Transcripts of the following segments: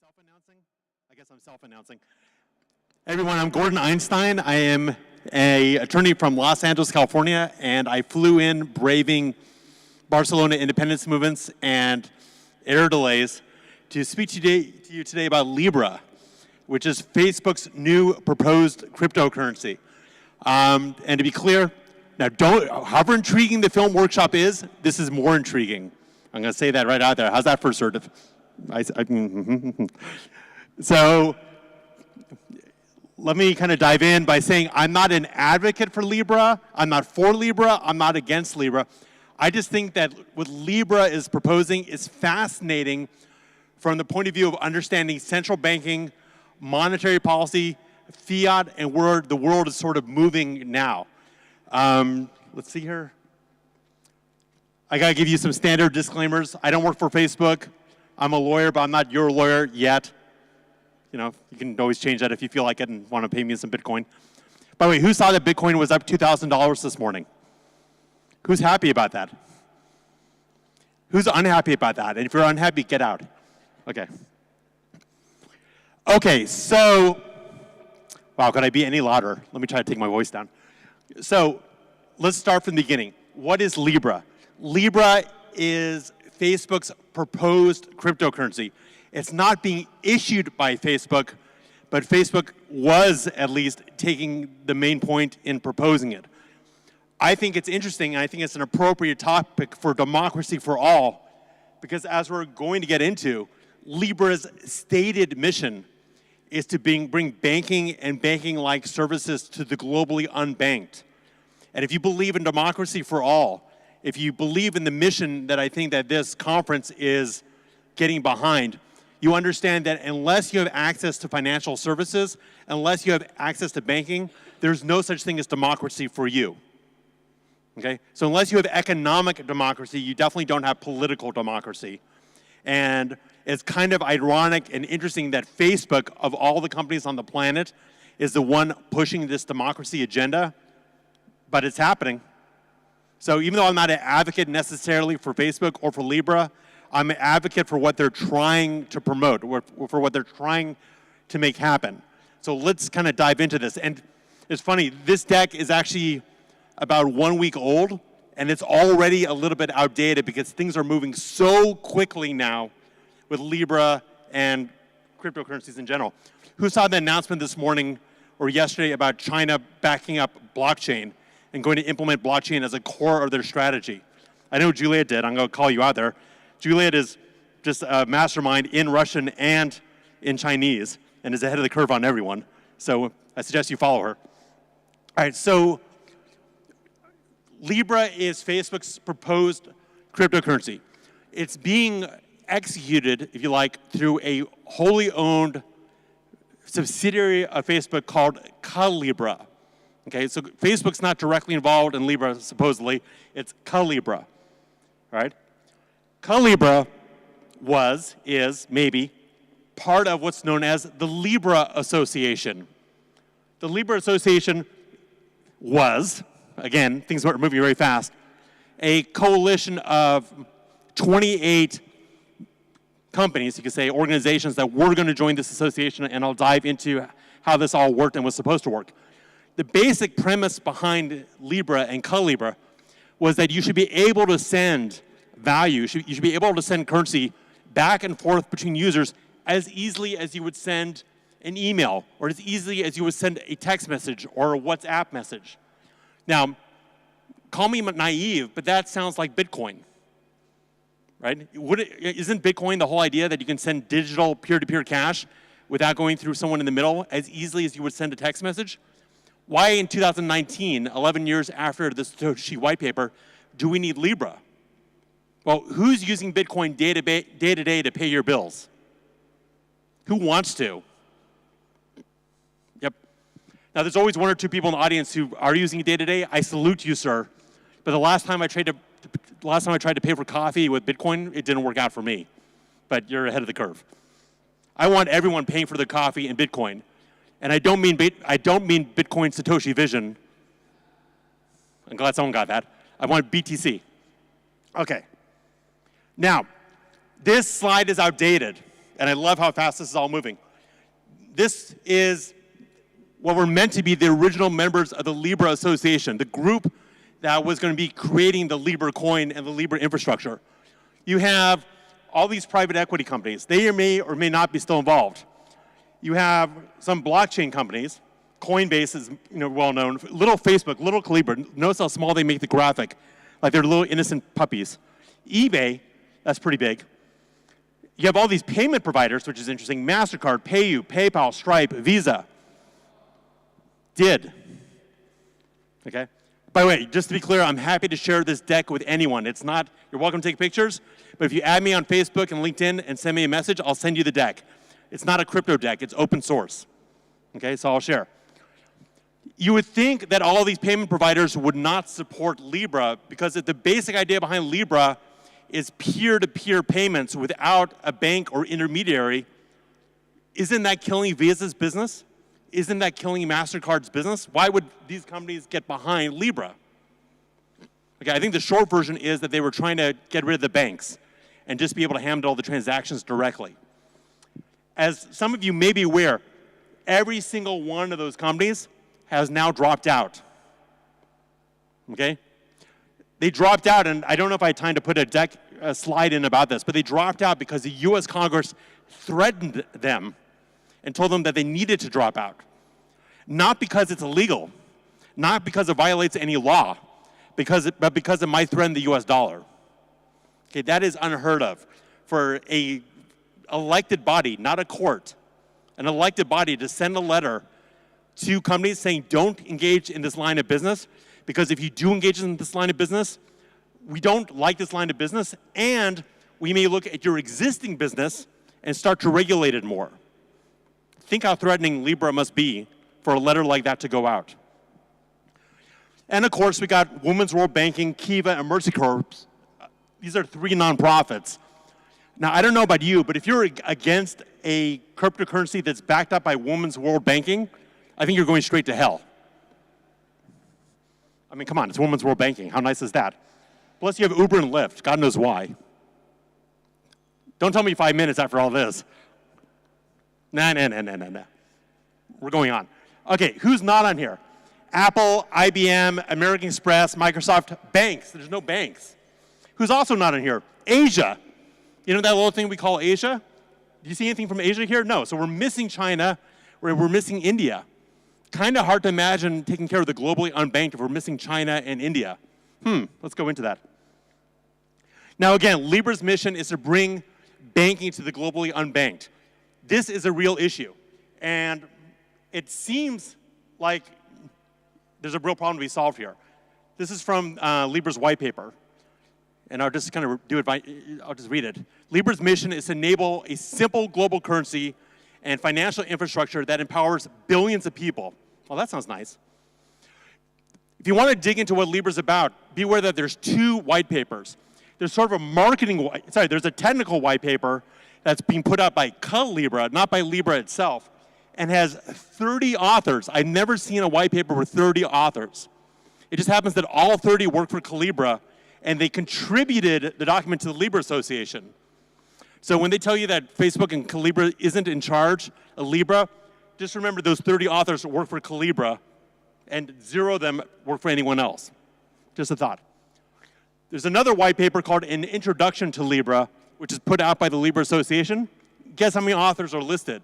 self-announcing? I guess I'm self-announcing. Everyone, I'm Gordon Einstein. I am an attorney from Los Angeles, California, and I flew in braving Barcelona independence movements and air delays to speak to you today about Libra, which is Facebook's new proposed cryptocurrency. And to be clear, now however intriguing the film workshop is, this is more intriguing. I'm going to say that right out there. How's that for assertive? So let me kind of dive in by saying I'm not an advocate for Libra. I'm not for Libra. I'm not against Libra. I just think that what Libra is proposing is fascinating from the point of view of understanding central banking, monetary policy, fiat, and where the world is sort of moving now. Let's see here. I got to give you some standard disclaimers. I don't work for Facebook. I'm a lawyer, but I'm not your lawyer yet. You know, you can always change that if you feel like it and want to pay me some Bitcoin. By the way, who saw that Bitcoin was up $2,000 this morning? Who's happy about that? Who's unhappy about that? And if you're unhappy, get out. Okay. Okay, so, wow, could I be any louder? Let me try to take my voice down. So, let's start from the beginning. What is Libra? Libra is Facebook's proposed cryptocurrency. It's not being issued by Facebook, but Facebook was at least taking the main point in proposing it. I think it's interesting, and I think it's an appropriate topic for Democracy for All, because as we're going to get into, Libra's stated mission is to bring banking and banking-like services to the globally unbanked. And if you believe in Democracy for All, if you believe in the mission that I think that this conference is getting behind, you understand that unless you have access to financial services, unless you have access to banking, there's no such thing as democracy for you. Okay? So unless you have economic democracy, you definitely don't have political democracy. And it's kind of ironic and interesting that Facebook, of all the companies on the planet, is the one pushing this democracy agenda, but it's happening. So even though I'm not an advocate necessarily for Facebook or for Libra, I'm an advocate for what they're trying to promote, or for what they're trying to make happen. So let's kind of dive into this. And it's funny, this deck is actually about 1 week old, and it's already a little bit outdated because things are moving so quickly now with Libra and cryptocurrencies in general. Who saw the announcement this morning or yesterday about China backing up blockchain and going to implement blockchain as a core of their strategy? I know Juliet did. I'm going to call you out there. Juliet is just a mastermind in Russian and in Chinese and is ahead of the curve on everyone. So I suggest you follow her. All right, so Libra is Facebook's proposed cryptocurrency. It's being executed, if you like, through a wholly owned subsidiary of Facebook called Calibra. Okay, so Facebook's not directly involved in Libra, supposedly. It's Calibra, right? Calibra is maybe part of what's known as the Libra Association. The Libra Association was, again, things are moving very fast, a coalition of 28 companies, you could say, organizations that were going to join this association, and I'll dive into how this all worked and was supposed to work. The basic premise behind Libra and Calibra was that you should be able to send value, you should be able to send currency back and forth between users as easily as you would send an email, or as easily as you would send a text message or a WhatsApp message. Now, call me naive, but that sounds like Bitcoin, right? Isn't Bitcoin the whole idea that you can send digital peer-to-peer cash without going through someone in the middle as easily as you would send a text message? Why in 2019, 11 years after the Satoshi white paper, do we need Libra? Well, who's using Bitcoin day to day to pay your bills? Who wants to? Yep. Now, there's always one or two people in the audience who are using it day to day. I salute you, sir. But the last time I tried to pay for coffee with Bitcoin, it didn't work out for me. But you're ahead of the curve. I want everyone paying for their coffee in Bitcoin. And I don't mean Bitcoin Satoshi vision. I'm glad someone got that. I want BTC. Okay. Now, this slide is outdated. and I love how fast this is all moving. This is what were meant to be the original members of the Libra Association, the group that was going to be creating the Libra coin and the Libra infrastructure. You have all these private equity companies. They may or may not be still involved. You have some blockchain companies. Coinbase is well known. Little Facebook, little Libra. Notice how small they make the graphic, like they're little innocent puppies. eBay, that's pretty big. You have all these payment providers, which is interesting. MasterCard, PayU, PayPal, Stripe, Visa. Did. Okay? By the way, just to be clear, I'm happy to share this deck with anyone. It's not, you're welcome to take pictures, but if you add me on Facebook and LinkedIn and send me a message, I'll send you the deck. It's not a crypto deck, it's open source. Okay, so I'll share. You would think that all these payment providers would not support Libra because the basic idea behind Libra is peer-to-peer payments without a bank or intermediary. Isn't that killing Visa's business? Isn't that killing MasterCard's business? Why would these companies get behind Libra? Okay, I think the short version is that they were trying to get rid of the banks and just be able to handle all the transactions directly. As some of you may be aware, every single one of those companies has now dropped out. Okay? They dropped out, and I don't know if I had time to put a slide in about this, but they dropped out because the US Congress threatened them and told them that they needed to drop out. Not because it's illegal, not because it violates any law, but because it might threaten the US dollar. Okay, that is unheard of for an elected body, not a court, an elected body to send a letter to companies saying don't engage in this line of business, because if you do engage in this line of business, we don't like this line of business, and we may look at your existing business and start to regulate it more. Think how threatening Libra must be for a letter like that to go out. And of course, we got Women's World Banking, Kiva, and Mercy Corp. These are 3 nonprofits. Now, I don't know about you, but if you're against a cryptocurrency that's backed up by Women's World Banking, I think you're going straight to hell. I mean, come on, it's Women's World Banking. How nice is that? Plus, you have Uber and Lyft. God knows why. Don't tell me 5 minutes after all this. Nah. We're going on. Okay, who's not on here? Apple, IBM, American Express, Microsoft, banks. There's no banks. Who's also not on here? Asia. You know that little thing we call Asia? Do you see anything from Asia here? No. So we're missing China. We're missing India. Kind of hard to imagine taking care of the globally unbanked if we're missing China and India. Let's go into that. Now again, Libra's mission is to bring banking to the globally unbanked. This is a real issue. And it seems like there's a real problem to be solved here. This is from Libra's white paper. And I'll just kind of I'll just read it. Libra's mission is to enable a simple global currency and financial infrastructure that empowers billions of people. Well, that sounds nice. If you want to dig into what Libra's about, be aware that there's 2 white papers. There's sort of a there's a technical white paper that's being put out by Libra, not by Libra itself, and has 30 authors. I've never seen a white paper with 30 authors. It just happens that all 30 work for Libra, and they contributed the document to the Libra Association. So when they tell you that Facebook and Libra isn't in charge of Libra, just remember those 30 authors work for Libra, and 0 of them work for anyone else. Just a thought. There's another white paper called An Introduction to Libra, which is put out by the Libra Association. Guess how many authors are listed?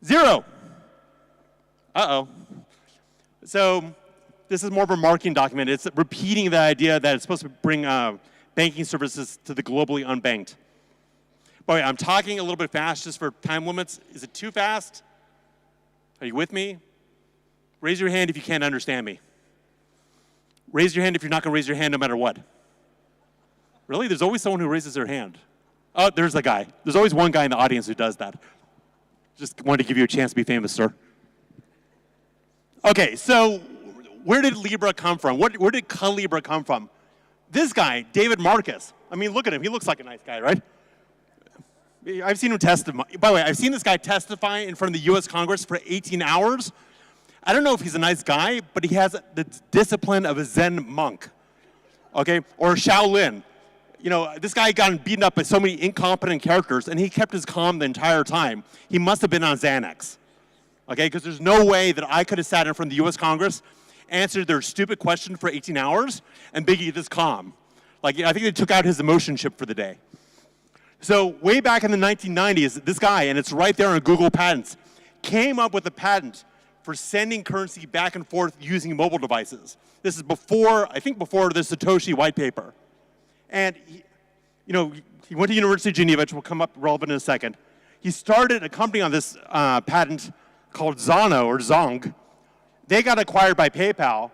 0. Uh-oh. So this is more of a marketing document. It's repeating the idea that it's supposed to bring banking services to the globally unbanked. By the way, I'm talking a little bit fast just for time limits. Is it too fast? Are you with me? Raise your hand if you can't understand me. Raise your hand if you're not going to raise your hand no matter what. Really? There's always someone who raises their hand. Oh, there's the guy. There's always one guy in the audience who does that. Just wanted to give you a chance to be famous, sir. Okay, so where did Libra come from? Where did Libra come from? This guy, David Marcus. I mean, look at him. He looks like a nice guy, right? I've seen him testify. By the way, I've seen this guy testify in front of the US Congress for 18 hours. I don't know if he's a nice guy, but he has the discipline of a Zen monk, okay? Or Shaolin. this guy got beaten up by so many incompetent characters, and he kept his calm the entire time. He must have been on Xanax, okay? Because there's no way that I could have sat in front of the U.S. Congress, answered their stupid question for 18 hours, and be this calm. Like, I think they took out his emotion chip for the day. So way back in the 1990s, this guy, and it's right there on Google Patents, came up with a patent for sending currency back and forth using mobile devices. This is before, I think before the Satoshi white paper. And he went to University of Geneva, which will come up relevant in a second. He started a company on this patent called Zono, or Zong. They got acquired by PayPal.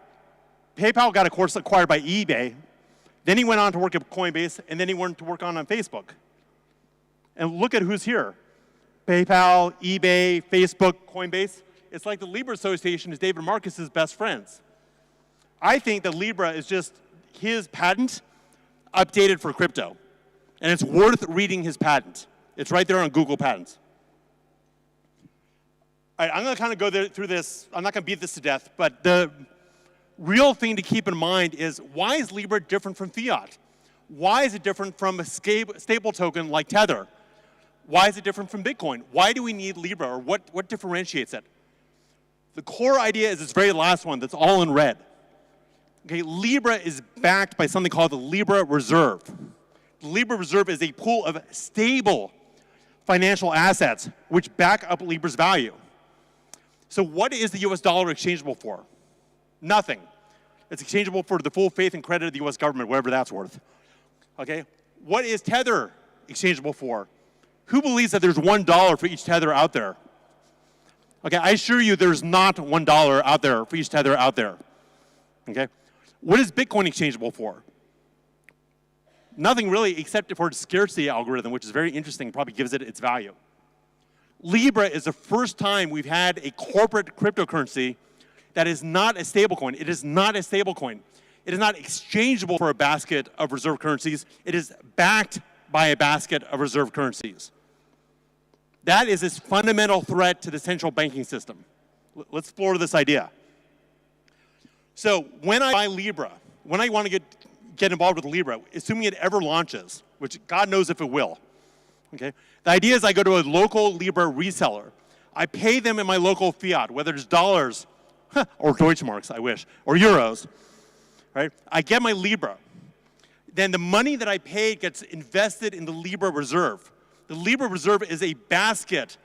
PayPal got, of course, acquired by eBay. Then he went on to work at Coinbase, and then he went to work on Facebook. And look at who's here. PayPal, eBay, Facebook, Coinbase. It's like the Libra Association is David Marcus's best friends. I think that Libra is just his patent updated for crypto. And it's worth reading his patent. It's right there on Google Patents. All right, I'm going to kind of go through this. I'm not going to beat this to death, but the real thing to keep in mind is, why is Libra different from fiat? Why is it different from a stable token like Tether? Why is it different from Bitcoin? Why do we need Libra, or what differentiates it? The core idea is this very last one that's all in red. Okay, Libra is backed by something called the Libra Reserve. The Libra Reserve is a pool of stable financial assets which back up Libra's value. So what is the US dollar exchangeable for? Nothing. It's exchangeable for the full faith and credit of the US government, whatever that's worth. Okay? What is Tether exchangeable for? Who believes that there's $1 for each Tether out there? Okay, I assure you there's not $1 out there for each Tether out there. Okay? What is Bitcoin exchangeable for? Nothing really, except for its scarcity algorithm, which is very interesting, probably gives it its value. Libra is the first time we've had a corporate cryptocurrency that is not a stablecoin. It is not a stablecoin. It is not exchangeable for a basket of reserve currencies. It is backed by a basket of reserve currencies. That is this fundamental threat to the central banking system. Let's explore this idea. So when I buy Libra, when I want to get involved with Libra, assuming it ever launches, which God knows if it will, okay? The idea is I go to a local Libra reseller. I pay them in my local fiat, whether it's dollars, or Deutschmarks, I wish, or euros, right? I get my Libra. Then the money that I paid gets invested in the Libra Reserve. The Libra Reserve is a basket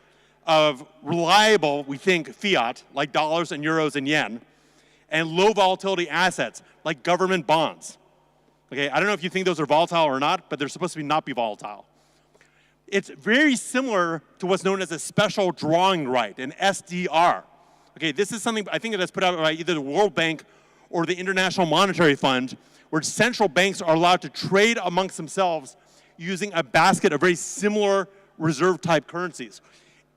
of reliable, we think, fiat, like dollars and euros and yen, and low volatility assets, like government bonds. Okay, I don't know if you think those are volatile or not, but they're supposed to not be volatile. It's very similar to what's known as a special drawing right, an SDR. Okay, this is something I think that's put out by either the World Bank or the International Monetary Fund, where central banks are allowed to trade amongst themselves using a basket of very similar reserve-type currencies.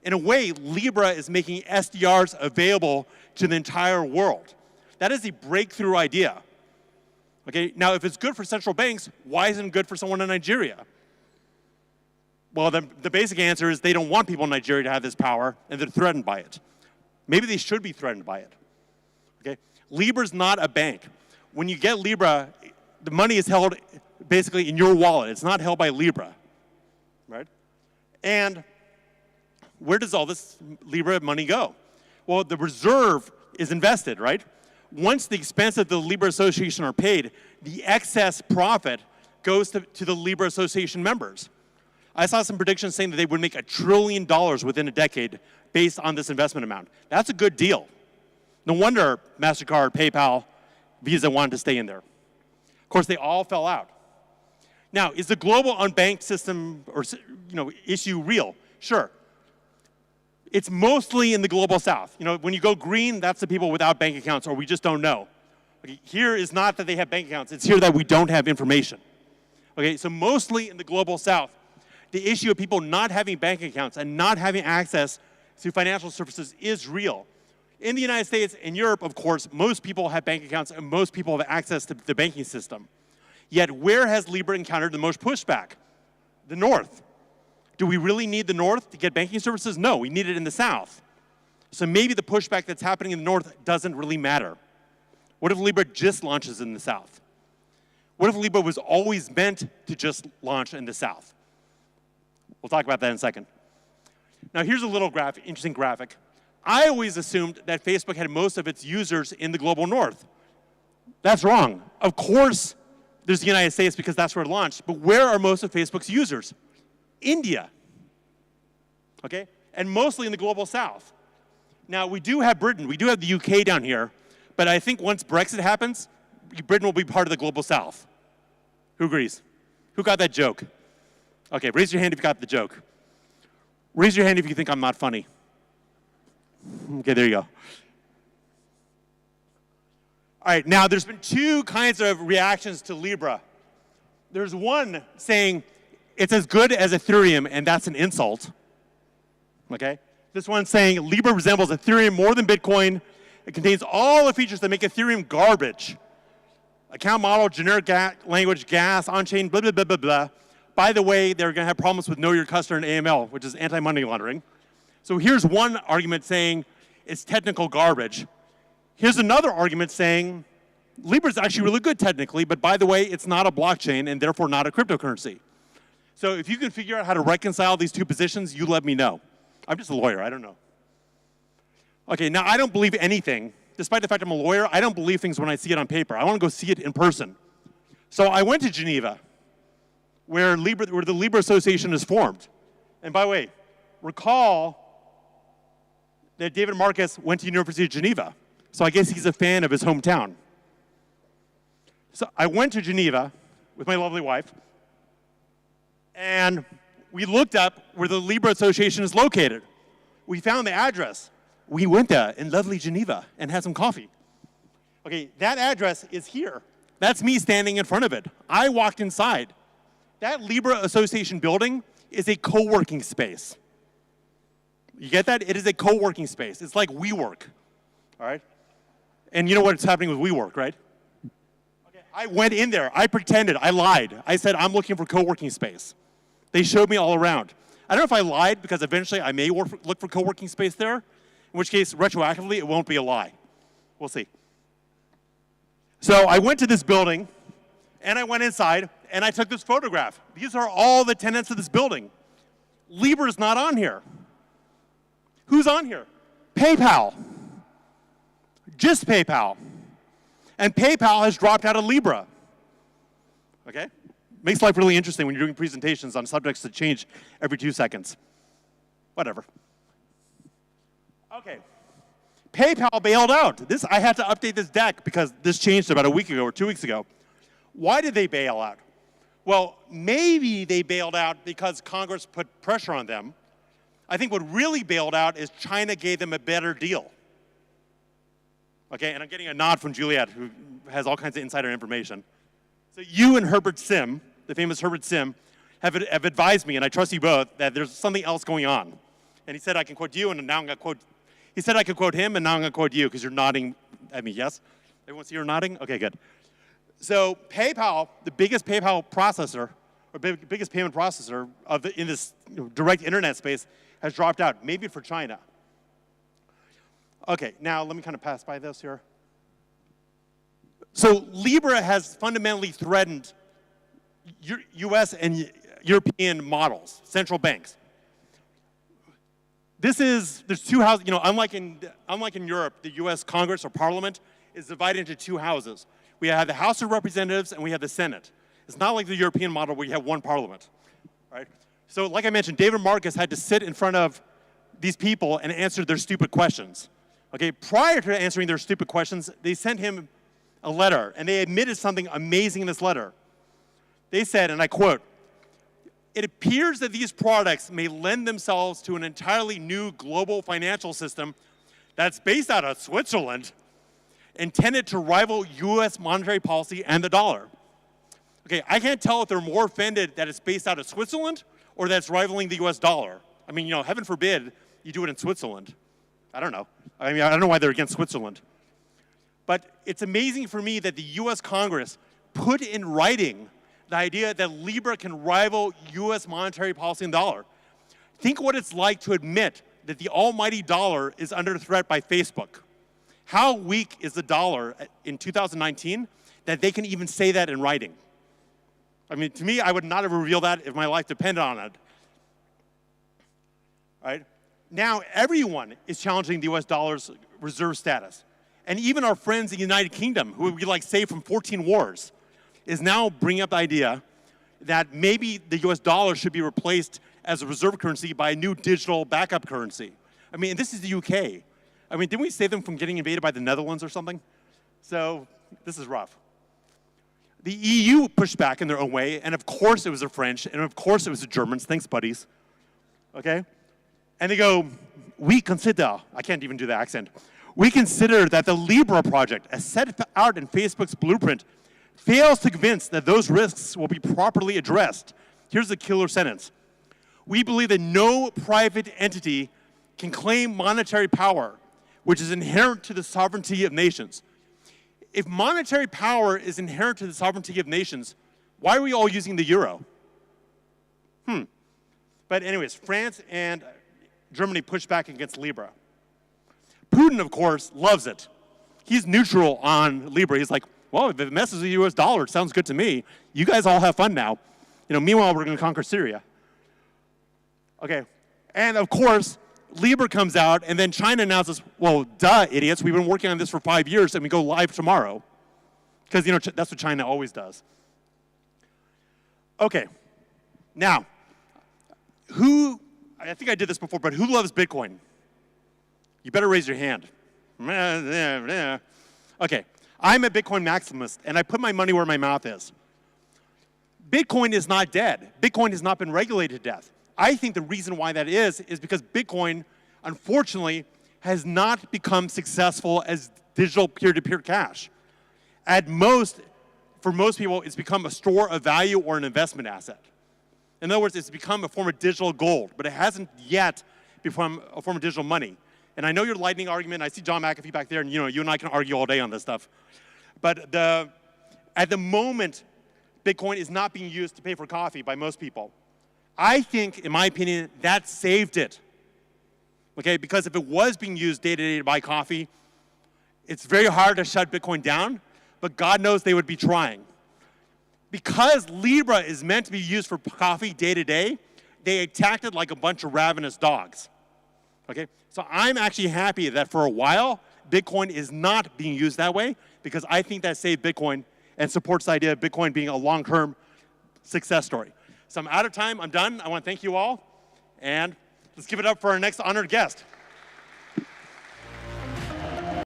In a way, Libra is making SDRs available to the entire world. That is a breakthrough idea. Okay, now if it's good for central banks, why isn't it good for someone in Nigeria? Well, the basic answer is they don't want people in Nigeria to have this power, and they're threatened by it. Maybe they should be threatened by it. Okay, Libra's not a bank. When you get Libra, the money is held basically in your wallet. It's not held by Libra, right? And where does all this Libra money go? Well, the reserve is invested, right? Once the expenses of the Libra Association are paid, the excess profit goes to the Libra Association members. I saw some predictions saying that they would make $1 trillion within a decade based on this investment amount. That's a good deal. No wonder MasterCard, PayPal, Visa wanted to stay in there. Of course, they all fell out. Now, is the global unbanked system or issue real? Sure. It's mostly in the global south. When you go green, that's the people without bank accounts, or we just don't know. Okay, here is not that they have bank accounts. It's here that we don't have information. Okay, so mostly in the global south, the issue of people not having bank accounts and not having access to financial services is real. In the United States and Europe, of course, most people have bank accounts and most people have access to the banking system. Yet, where has Libra encountered the most pushback? The North. Do we really need the North to get banking services? No, we need it in the South. So maybe the pushback that's happening in the North doesn't really matter. What if Libra just launches in the South? What if Libra was always meant to just launch in the South? We'll talk about that in a second. Now here's a little interesting graphic. I always assumed that Facebook had most of its users in the global north. That's wrong. Of course, there's the United States because that's where it launched, but where are most of Facebook's users? India, okay? And mostly in the global south. Now, we do have Britain, we do have the UK down here, but I think once Brexit happens, Britain will be part of the global south. Who agrees? Who got that joke? Okay, raise your hand if you got the joke. Raise your hand if you think I'm not funny. Okay, there you go. All right, now there's been two kinds of reactions to Libra. There's one saying it's as good as Ethereum, and that's an insult. Okay? This one's saying Libra resembles Ethereum more than Bitcoin. It contains all the features that make Ethereum garbage. Account model, generic language, gas, on-chain, blah, blah, blah, blah, blah. By the way, they're going to have problems with Know Your Customer and AML, which is anti-money laundering. So here's one argument saying it's technical garbage. Here's another argument saying Libra is actually really good technically, but by the way, it's not a blockchain and therefore not a cryptocurrency. So if you can figure out how to reconcile these two positions, you let me know. I'm just a lawyer, I don't know. Okay, now I don't believe anything. Despite the fact I'm a lawyer, I don't believe things when I see it on paper. I want to go see it in person. So I went to Geneva, where the Libra Association is formed. And by the way, recall that David Marcus went to University of Geneva. So I guess he's a fan of his hometown. So I went to Geneva with my lovely wife, and we looked up where the Libra Association is located. We found the address. We went there in lovely Geneva and had some coffee. Okay, that address is here. That's me standing in front of it. I walked inside. That Libra Association building is a co-working space. You get that? It is a co-working space. It's like WeWork, all right? And you know what's happening with WeWork, right? Okay, I went in there. I pretended. I lied. I said, I'm looking for co-working space. They showed me all around. I don't know if I lied because eventually I may look for co-working space there, in which case, retroactively, it won't be a lie. We'll see. So I went to this building, and I went inside, and I took this photograph. These are all the tenants of this building. Libra's not on here. Who's on here? PayPal. Just PayPal. And PayPal has dropped out of Libra. Okay? Makes life really interesting when you're doing presentations on subjects that change every 2 seconds. Whatever. Okay. PayPal bailed out. I had to update this deck because this changed about a week ago or 2 weeks ago. Why did they bail out? Well, maybe they bailed out because Congress put pressure on them. I think what really bailed out is China gave them a better deal. Okay, and I'm getting a nod from Juliet, who has all kinds of insider information. So you and Herbert Sim, the famous Herbert Sim, have advised me, and I trust you both, that there's something else going on. And he said I can quote you, and now I'm going to quote. He said I could quote him, and now I'm going to quote you because you're nodding at me. Yes? Everyone see you're nodding? Okay, good. So PayPal, the biggest PayPal processor, or biggest payment processor in this direct internet space, has dropped out, maybe for China. Okay, now let me kind of pass by this here. So Libra has fundamentally threatened US and European models, central banks. There's two houses, unlike in Europe, the US Congress or Parliament is divided into two houses. We have the House of Representatives and we have the Senate. It's not like the European model where you have one parliament, right? So like I mentioned, David Marcus had to sit in front of these people and answer their stupid questions. Okay, prior to answering their stupid questions, they sent him a letter, and they admitted something amazing in this letter. They said, and I quote, "It appears that these products may lend themselves to an entirely new global financial system that's based out of Switzerland, intended to rival US monetary policy and the dollar." Okay, I can't tell if they're more offended that it's based out of Switzerland or that it's rivaling the US dollar. I mean, heaven forbid you do it in Switzerland. I don't know. I mean, I don't know why they're against Switzerland. But it's amazing for me that the US Congress put in writing the idea that Libra can rival US monetary policy and dollar. Think what it's like to admit that the almighty dollar is under threat by Facebook. How weak is the dollar in 2019 that they can even say that in writing? I mean, to me, I would not have revealed that if my life depended on it. Right? Now, everyone is challenging the US dollar's reserve status. And even our friends in the United Kingdom, who we like saved from 14 wars, is now bringing up the idea that maybe the US dollar should be replaced as a reserve currency by a new digital backup currency. I mean, this is the UK. I mean, didn't we save them from getting invaded by the Netherlands or something? So this is rough. The EU pushed back in their own way, and of course it was the French, and of course it was the Germans. Thanks, buddies. Okay? And they go, we consider, I can't even do the accent, we consider that the Libra project, as set out in Facebook's blueprint, fails to convince that those risks will be properly addressed. Here's the killer sentence. We believe that no private entity can claim monetary power, which is inherent to the sovereignty of nations. If monetary power is inherent to the sovereignty of nations, why are we all using the euro? But anyways, France and Germany pushed back against Libra. Putin, of course, loves it. He's neutral on Libra. He's like, well, if it messes with the US dollar, it sounds good to me. You guys all have fun now. Meanwhile, we're going to conquer Syria. Okay, and of course, Libra comes out, and then China announces, well, duh, idiots, we've been working on this for 5 years, and we go live tomorrow. Because, that's what China always does. Okay, now, I think I did this before, but who loves Bitcoin? You better raise your hand. Okay, I'm a Bitcoin maximalist, and I put my money where my mouth is. Bitcoin is not dead. Bitcoin has not been regulated to death. I think the reason why that is because Bitcoin, unfortunately, has not become successful as digital peer-to-peer cash. At most, for most people, it's become a store of value or an investment asset. In other words, it's become a form of digital gold, but it hasn't yet become a form of digital money. And I know your lightning argument. I see John McAfee back there, and you and I can argue all day on this stuff. But at the moment, Bitcoin is not being used to pay for coffee by most people. I think, in my opinion, that saved it. Okay, because if it was being used day-to-day to buy coffee, it's very hard to shut Bitcoin down, but God knows they would be trying. Because Libra is meant to be used for coffee day-to-day, they attacked it like a bunch of ravenous dogs. Okay, so I'm actually happy that for a while, Bitcoin is not being used that way, because I think that saved Bitcoin and supports the idea of Bitcoin being a long-term success story. So I'm out of time. I'm done. I want to thank you all. And let's give it up for our next honored guest.